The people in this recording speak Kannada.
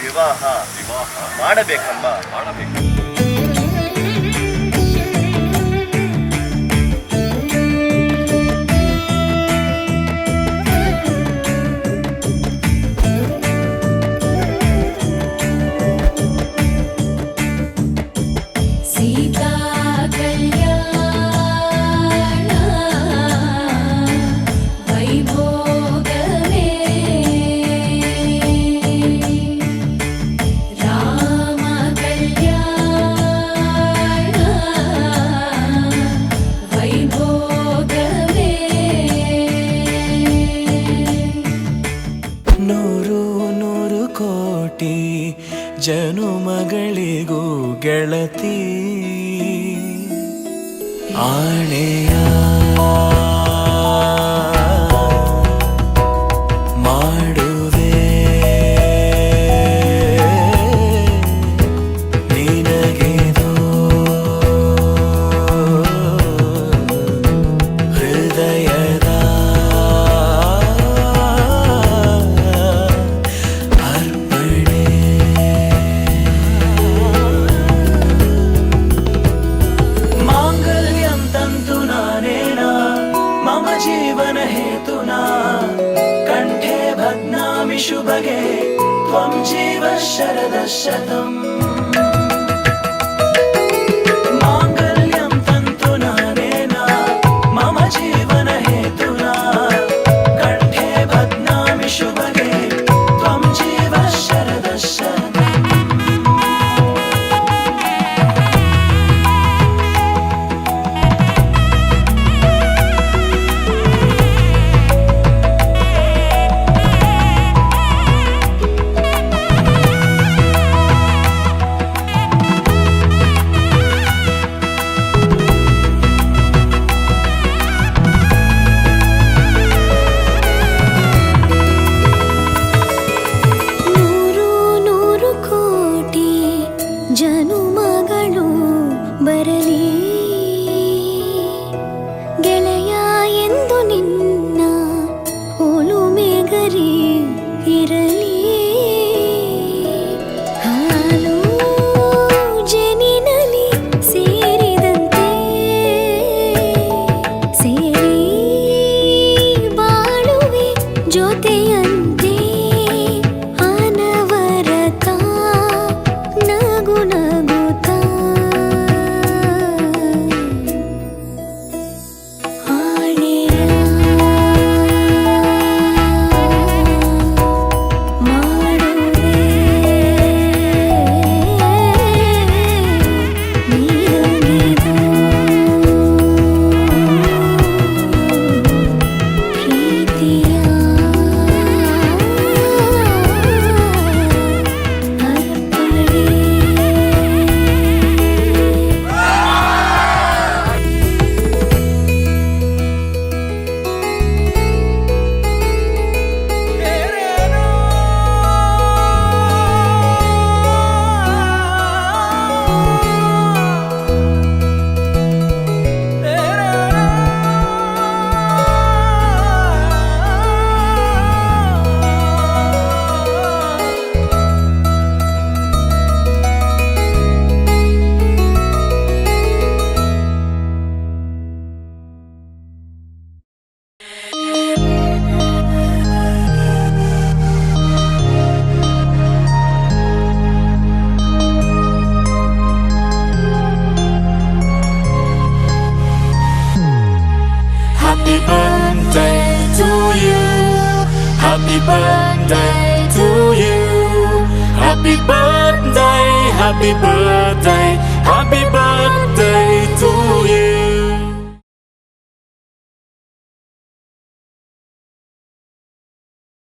ವಿವಾಹ ಮಾಡಬೇಕೆಂಬ ಸೀತಾ ಕಲ್ಯಾಣ ವೈಭೋಗವೇ ರಾಮ ಕಲ್ಯಾಣ ವೈಭೋಗವೇ ನೂರು ನೂರು ಕೋಟಿ ಜನುಮಗಳಿಗೂ ಗೆಳತಿ ಆಣೆಯ ಮಾಡುವೆ ನಿನಗೆದೋ ಹೃದಯದ ಅರ್ಪಣೆ ಮಾಂಗಲ್ಯಂ ತಂತು ನಾನೇನ ಮಮ ಜೀವನ ಹೇತುನಾ ಕಂಠೆ ಭಗ್ನಾಮಿ ಶುಭಗೆ ತ್ವಂ ಜೀವ ಶರದ ಶತಂ ಮಾಂಗಲ್ಯಂ ತಂತು ನಾನೇನ ಮಮ ಜೀವನ ಹೇತುನಾ ಕಂಠೆ ಭಗ್ನಾಮಿ ಶುಭಗೆ ತ್ವಂ ಜೀವ ಶರದ ಶತಂ ನೂರು ನೂರು ಕೋಟಿ ಜನುಮಗಳು ಬರಲಿ ಗೆಳೆಯ ಎಂದು ನಿನ್ನ ಒಲುಮೆಗರಿ ಇರಲಿ ಹಾಲು ಜನಿನಲಿ ಸೇರಿದಂತೆ ಸೇರಿ ಬಾಳುವೆ ಜೊತೆಯಂತೆ ಅನವರತ ನಗು ನಗುತ್ತಾ ಆಣೆಯ ಮಾಡುವೆ ನಿನಗೆದೋ ಪ್ರೀತಿಯ Happy birthday to you. Happy birthday to you. Happy birthday, happy birthday